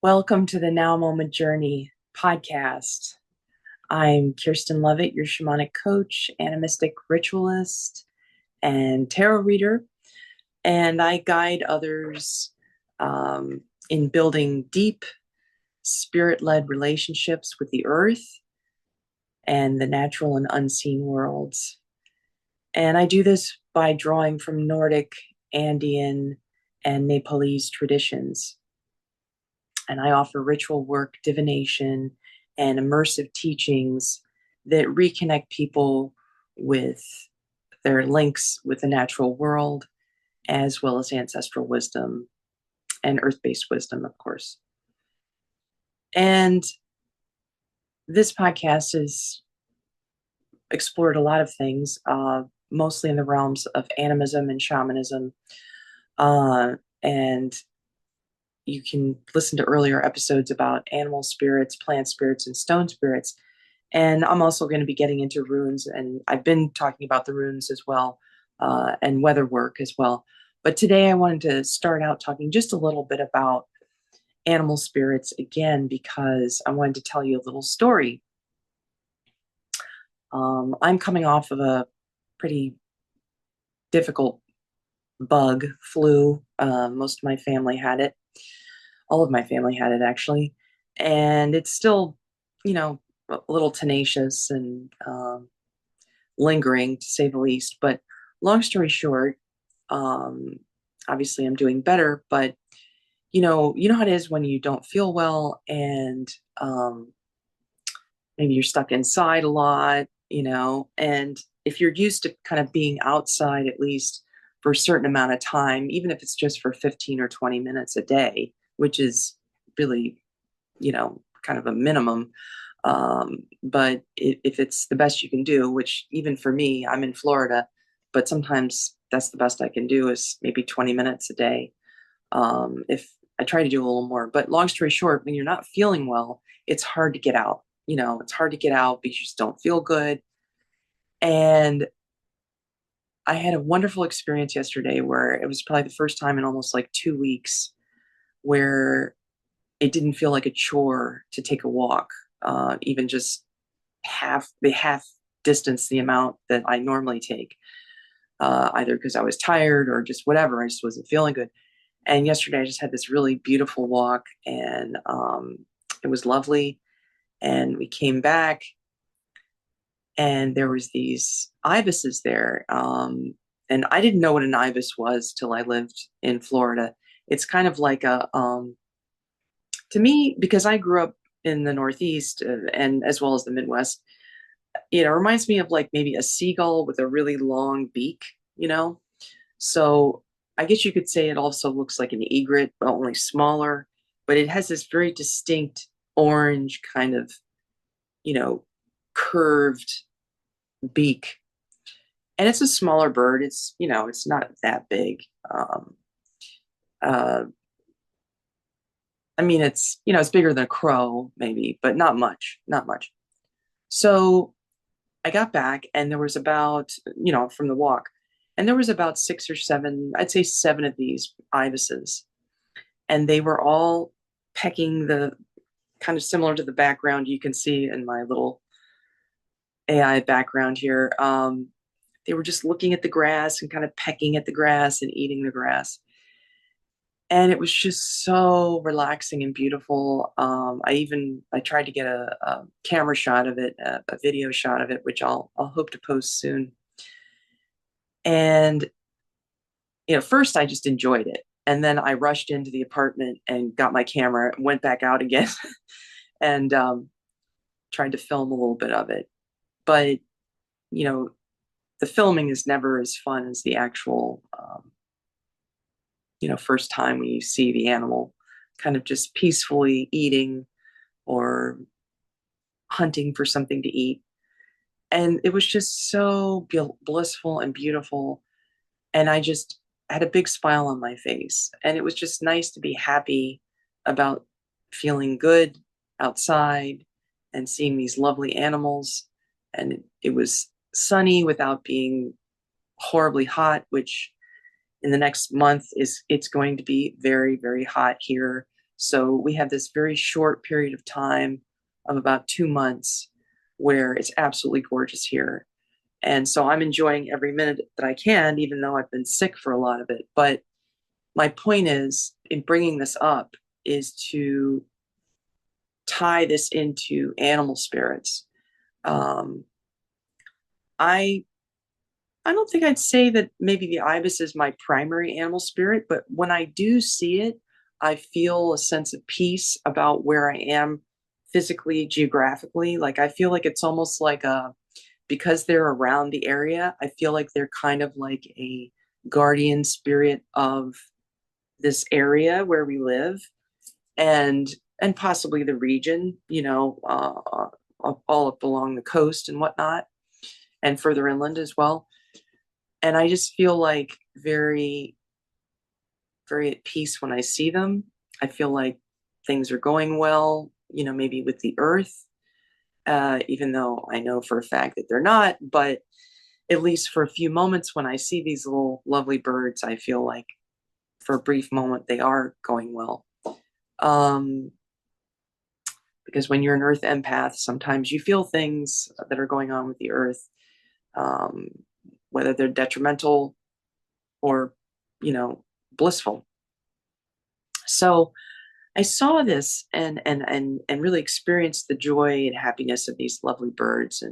Welcome to the Now Moment Journey podcast. I'm Kirsten Lovett, your shamanic coach, animistic ritualist, and tarot reader. And I guide others in building deep, spirit led relationships with the earth and the natural and unseen worlds. And I do this by drawing from Nordic, Andean, and Nepalese traditions. And I offer ritual work, divination, and immersive teachings that reconnect people with their links with the natural world, as well as ancestral wisdom and earth-based wisdom, of course. And this podcast has explored a lot of things, mostly in the realms of animism and shamanism. And you can listen to earlier episodes about animal spirits, plant spirits, and stone spirits. And I'm also going to be getting into runes, and I've been talking about the runes as well, and weather work as well. But today I wanted to start out talking just a little bit about animal spirits again, because I wanted to tell you a little story. I'm coming off of a pretty difficult bug, flu. Most of my family had it. All of my family had it, actually. And it's still, a little tenacious and lingering, to say the least. But long story short, obviously I'm doing better, but you know how it is when you don't feel well and maybe you're stuck inside a lot, and if you're used to kind of being outside at least for a certain amount of time, even if it's just for 15 or 20 minutes a day, which is really, kind of a minimum. But if it's the best you can do, which even for me, I'm in Florida, but sometimes that's the best I can do is maybe 20 minutes a day. If I try to do a little more, but long story short, when you're not feeling well, it's hard to get out. It's hard to get out because you just don't feel good. And I had a wonderful experience yesterday where it was probably the first time in almost like 2 weeks where it didn't feel like a chore to take a walk, even just half distance the amount that I normally take, either because I was tired or just whatever. I just wasn't feeling good. And yesterday I just had this really beautiful walk, and it was lovely. And we came back, and there was these ibises there. And I didn't know what an ibis was till I lived in Florida. It's kind of like to me, because I grew up in the Northeast, and as well as the Midwest, it reminds me of like maybe a seagull with a really long beak, you know? So I guess you could say it also looks like an egret, but only smaller, but it has this very distinct orange kind of, curved beak. And it's a smaller bird. It's not that big. Uh, I mean, it's bigger than a crow, maybe, but not much, not much. So I got back, and there was about, from the walk, and there was about 6 or 7, I'd say 7 of these ibises. And they were all pecking the kind of similar to the background you can see in my little AI background here. They were just looking at the grass and kind of pecking at the grass and eating the grass. And it was just so relaxing and beautiful. I tried to get a camera shot of it, a video shot of it, which I'll hope to post soon. And first I just enjoyed it, and then I rushed into the apartment and got my camera, went back out again, and tried to film a little bit of it. But the filming is never as fun as the actual first time when you see the animal kind of just peacefully eating or hunting for something to eat. And it was just so blissful and beautiful. And I just had a big smile on my face. And it was just nice to be happy about feeling good outside and seeing these lovely animals. And it was sunny without being horribly hot, which in the next month it's going to be very, very hot here. So we have this very short period of time of about 2 months where it's absolutely gorgeous here. And so I'm enjoying every minute that I can, even though I've been sick for a lot of it. But my point is, in bringing this up, is to tie this into animal spirits. Um, I I don't think I'd say that maybe the ibis is my primary animal spirit, but when I do see it, I feel a sense of peace about where I am physically, geographically. Like I feel like it's almost like a, because they're around the area, I feel like they're kind of like a guardian spirit of this area where we live, and possibly the region, all up along the coast and whatnot, and further inland as well. And I just feel like very, very at peace when I see them. I feel like things are going well, maybe with the earth, even though I know for a fact that they're not. But at least for a few moments when I see these little lovely birds, I feel like for a brief moment they are going well. Because when you're an earth empath, sometimes you feel things that are going on with the earth, um, whether they're detrimental or, blissful. So I saw this and really experienced the joy and happiness of these lovely birds.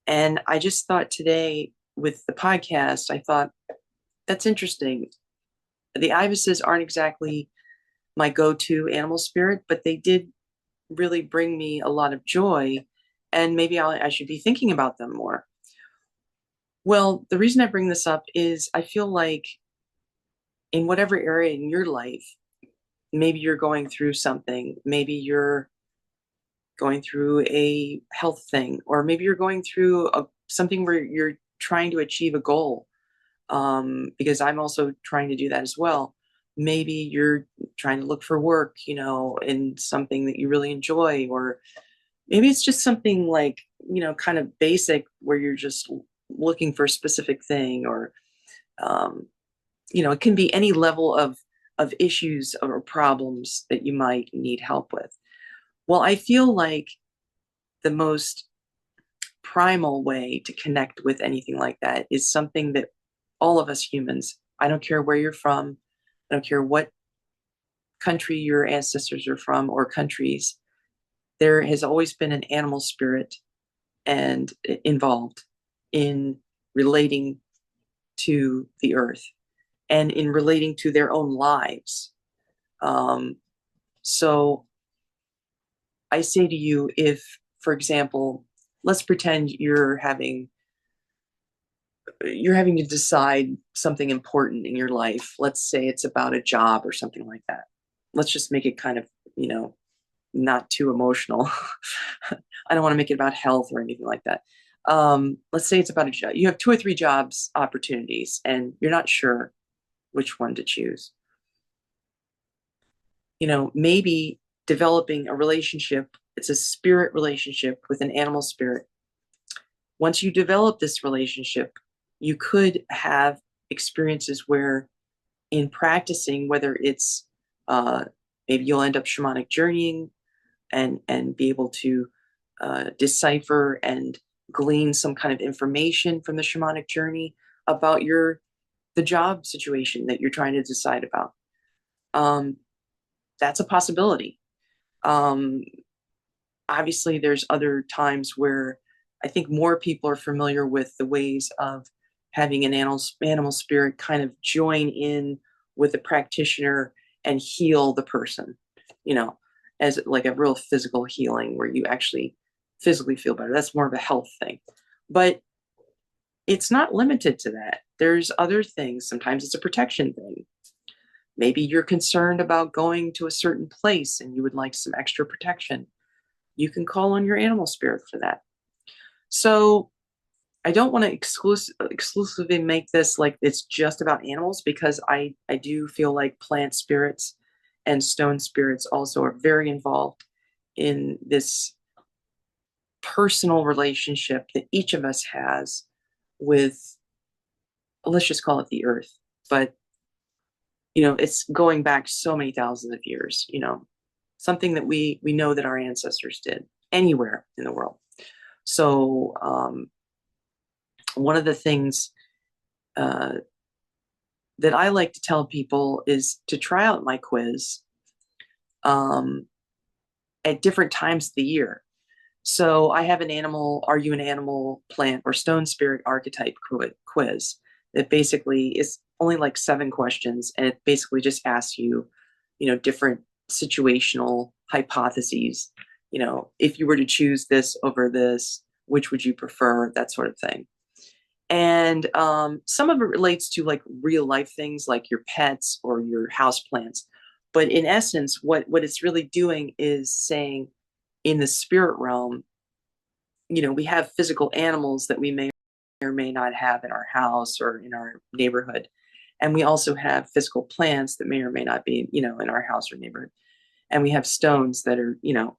And I just thought today with the podcast, I thought that's interesting. The ibises aren't exactly my go-to animal spirit, but they did really bring me a lot of joy, and maybe I should be thinking about them more. Well, the reason I bring this up is I feel like in whatever area in your life, maybe you're going through something, maybe you're going through a health thing, or maybe you're going through something where you're trying to achieve a goal, because I'm also trying to do that as well. Maybe you're trying to look for work, in something that you really enjoy, or maybe it's just something like, kind of basic where you're just looking for a specific thing, or, it can be any level of issues or problems that you might need help with. Well, I feel like the most primal way to connect with anything like that is something that all of us humans, I don't care where you're from, I don't care what country your ancestors are from or countries, there has always been an animal spirit and involved in relating to the earth and in relating to their own lives. So I say to you, if, for example, let's pretend you're having to decide something important in your life. Let's say it's about a job or something like that. Let's just make it kind of, not too emotional. I don't want to make it about health or anything like that. Let's say it's about a job. You have 2 or 3 jobs opportunities and you're not sure which one to choose. Maybe developing a relationship, it's a spirit relationship with an animal spirit. Once you develop this relationship, you could have experiences where in practicing, whether it's maybe you'll end up shamanic journeying and be able to decipher and glean some kind of information from the shamanic journey about the job situation that you're trying to decide about. That's a possibility. Obviously, there's other times where I think more people are familiar with the ways of having an animal spirit kind of join in with the practitioner and heal the person, as like a real physical healing where you actually physically feel better. That's more of a health thing. But it's not limited to that. There's other things. Sometimes it's a protection thing. Maybe you're concerned about going to a certain place and you would like some extra protection. You can call on your animal spirit for that. So I don't want to exclusively make this like it's just about animals, because I do feel like plant spirits and stone spirits also are very involved in this personal relationship that each of us has with, let's just call it the earth. But it's going back so many thousands of years, something that we know that our ancestors did anywhere in the world. So one of the things that I like to tell people is to try out my quiz at different times of the year. So I have an animal, are you an animal, plant, or stone spirit archetype quiz that basically is only like 7 questions. And it basically just asks you, different situational hypotheses. If you were to choose this over this, which would you prefer? That sort of thing. And some of it relates to like real life things like your pets or your house plants. But in essence, what it's really doing is saying in the spirit realm, we have physical animals that we may or may not have in our house or in our neighborhood. And we also have physical plants that may or may not be, in our house or neighborhood. And we have stones that are,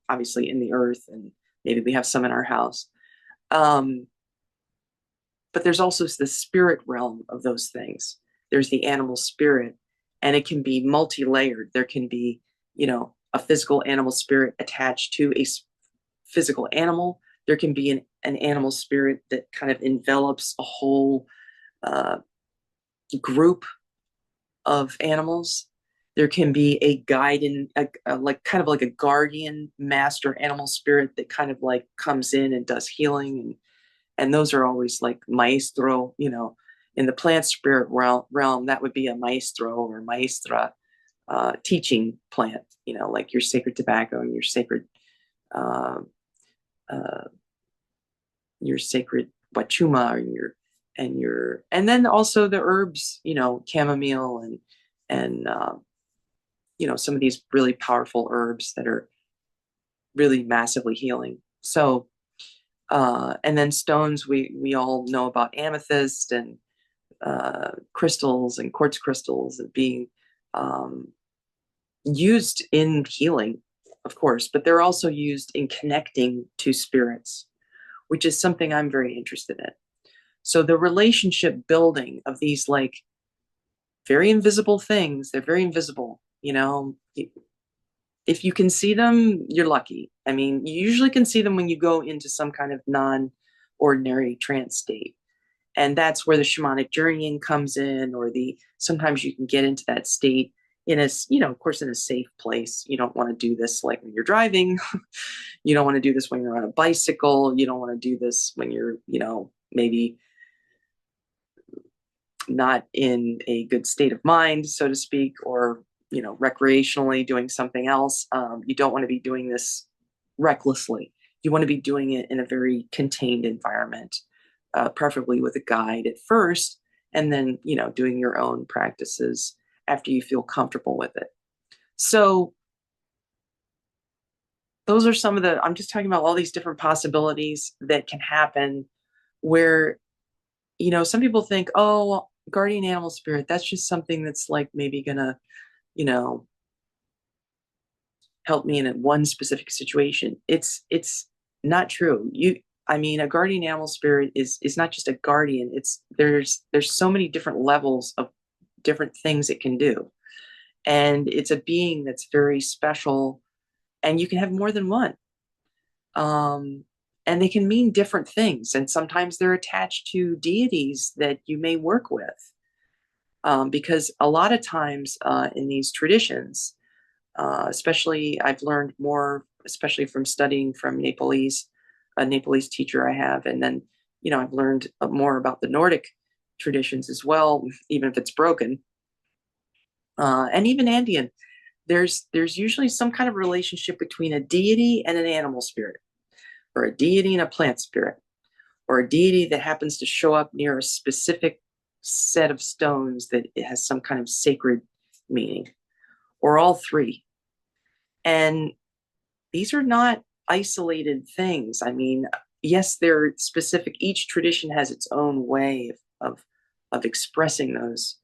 obviously in the earth, and maybe we have some in our house. But there's also the spirit realm of those things. There's the animal spirit, and it can be multi-layered. There can be, a physical animal spirit attached to a physical animal. There can be an animal spirit that kind of envelops a whole group of animals. There can be a guide and like kind of like a guardian master animal spirit that kind of like comes in and does healing, and those are always like maestro. In the plant spirit realm, that would be a maestro or maestra teaching plant. Like your sacred tobacco and uh, your sacred wachuma, and then also the herbs, chamomile and some of these really powerful herbs that are really massively healing. So and then stones, we all know about amethyst and crystals and quartz crystals and being used in healing, of course, but they're also used in connecting to spirits, which is something I'm very interested in. So the relationship building of these like very invisible things, they're very invisible, if you can see them, you're lucky. I mean, you usually can see them when you go into some kind of non-ordinary trance state. And that's where the shamanic journeying comes in, or sometimes you can get into that state in a, of course, in a safe place. You don't want to do this like when you're driving. You don't want to do this when you're on a bicycle. You don't want to do this when you're, maybe not in a good state of mind, so to speak, or, recreationally doing something else. You don't want to be doing this recklessly. You want to be doing it in a very contained environment, preferably with a guide at first, and then, doing your own practices after you feel comfortable with it. So those are some of I'm just talking about all these different possibilities that can happen where, some people think, oh, guardian animal spirit, that's just something that's like maybe gonna, help me in one specific situation. It's not true. A guardian animal spirit is not just a guardian. There's so many different levels of different things it can do. And it's a being that's very special, and you can have more than one. And they can mean different things. And sometimes they're attached to deities that you may work with. Because a lot of times in these traditions, especially I've learned more, especially from studying from a Nepalese teacher I have. And then, I've learned more about the Nordic traditions as well, even if it's broken. And even Andean, there's usually some kind of relationship between a deity and an animal spirit, or a deity and a plant spirit, or a deity that happens to show up near a specific set of stones that it has some kind of sacred meaning, or all three. And these are not isolated things. I mean, yes, they're specific. Each tradition has its own way of expressing those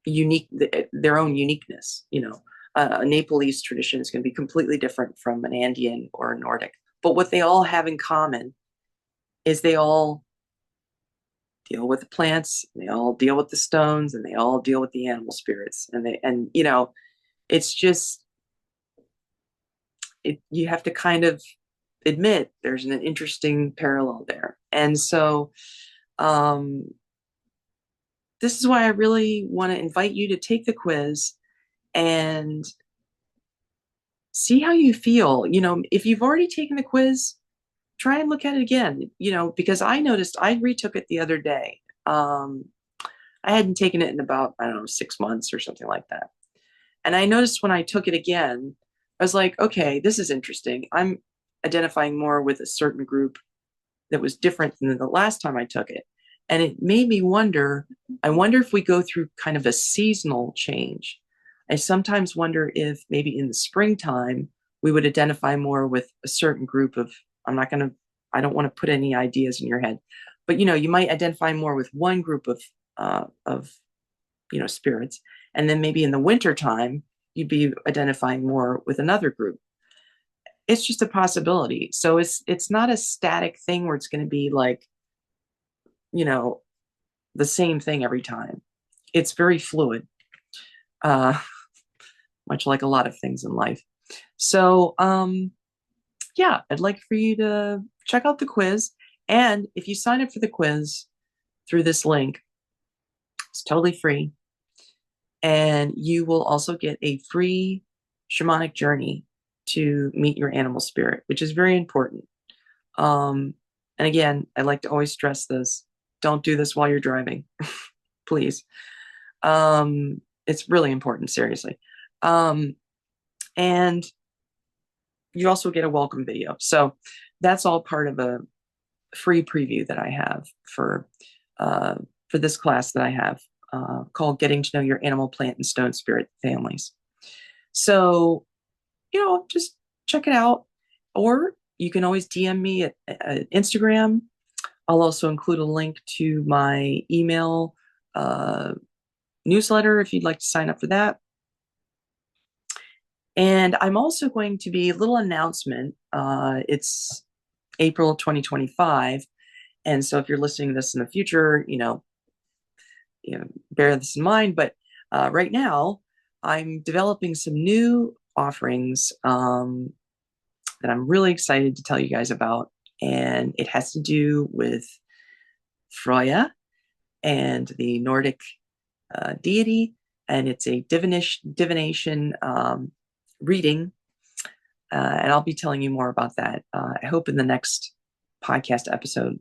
their own uniqueness. A Nepalese tradition is going to be completely different from an Andean or a Nordic. But what they all have in common is they all deal with the plants, they all deal with the stones, and they all deal with the animal spirits. And you know, it's just you have to kind of admit there's an interesting parallel there. And so this is why I really want to invite you to take the quiz and see how you feel. You know, if you've already taken the quiz, try and look at it again, you know, because I noticed I retook it the other day. I hadn't taken it in about, I don't know, 6 months or something like that. And I noticed when I took it again, I was like, okay, this is interesting. I'm identifying more with a certain group that was different than the last time I took it. And it made me wonder, I wonder if we go through kind of a seasonal change. I sometimes wonder if maybe in the springtime, we would identify more with a certain group of, I don't want to put any ideas in your head, but, you know, you might identify more with one group of, you know, spirits. And then maybe in the wintertime, you'd be identifying more with another group. It's just a possibility. So it's not a static thing where it's going to be like, you know, the same thing every time. It's very fluid, much like a lot of things in life. So yeah, I'd like for you to check out the quiz. And if you sign up for the quiz through this link, it's totally free. And you will also get a free shamanic journey to meet your animal spirit, which is very important. And again, I like to always stress this. Don't do this while you're driving, please. It's really important, seriously. And you also get a welcome video. So that's all part of a free preview that I have for this class that I have called Getting to Know Your Animal, Plant, and Stone Spirit Families. So, you know, just check it out. Or you can always DM me at Instagram. I'll also include a link to my email newsletter if you'd like to sign up for that. And I'm also going to be a little announcement. It's April 2025. And so if you're listening to this in the future, you know, bear this in mind. But right now, I'm developing some new offerings that I'm really excited to tell you guys about. And it has to do with Freya and the Nordic deity. And it's a divination reading. And I'll be telling you more about that, I hope, in the next podcast episode.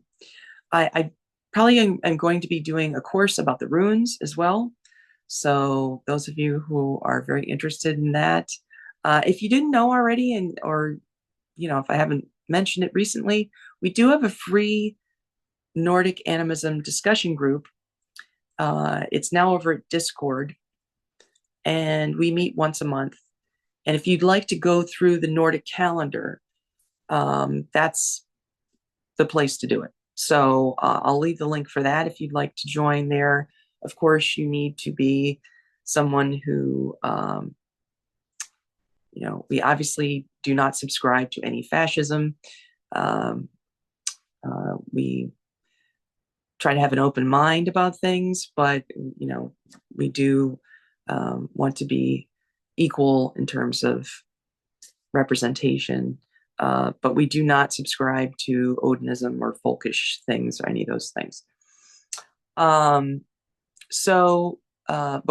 I probably am going to be doing a course about the runes as well. So those of you who are very interested in that, if you didn't know already, or you know, if I haven't mentioned it recently, we do have a free Nordic Animism discussion group. It's now over at Discord, and we meet once a month. And if you'd like to go through the Nordic calendar, that's the place to do it. So I'll leave the link for that if you'd like to join there. Of course, you need to be someone who, you know, we obviously do not subscribe to any fascism. We try to have an open mind about things, but, you know, we do want to be equal in terms of representation. But we do not subscribe to Odinism or folkish things or any of those things. But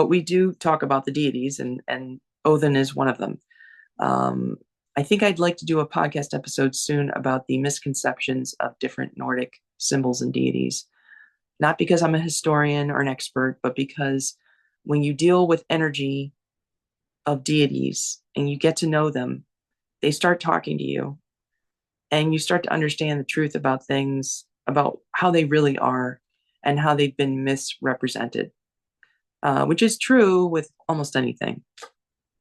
we do talk about the deities, and Odin is one of them. I think I'd like to do a podcast episode soon about the misconceptions of different Nordic symbols and deities. Not because I'm a historian or an expert, but because when you deal with energy of deities and you get to know them, they start talking to you and you start to understand the truth about things, about how they really are and how they've been misrepresented, which is true with almost anything.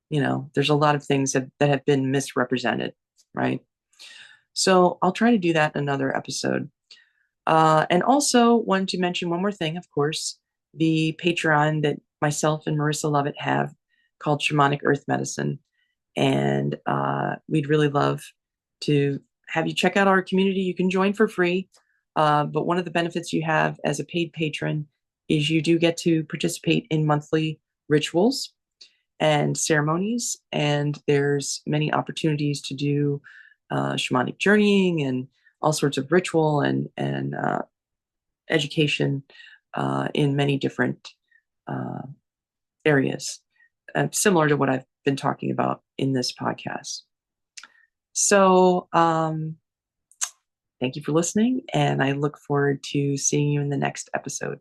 You know, there's a lot of things that have been misrepresented, right? So I'll try to do that in another episode. And also wanted to mention one more thing, of course, the Patreon that myself and Marissa Lovett have called Shamanic Earth Medicine. And we'd really love to have you check out our community. You can join for free. But one of the benefits you have as a paid patron is you do get to participate in monthly rituals and ceremonies, and there's many opportunities to do shamanic journeying and all sorts of ritual and education in many different areas, similar to what I've been talking about in this podcast. So thank you for listening, and I look forward to seeing you in the next episode.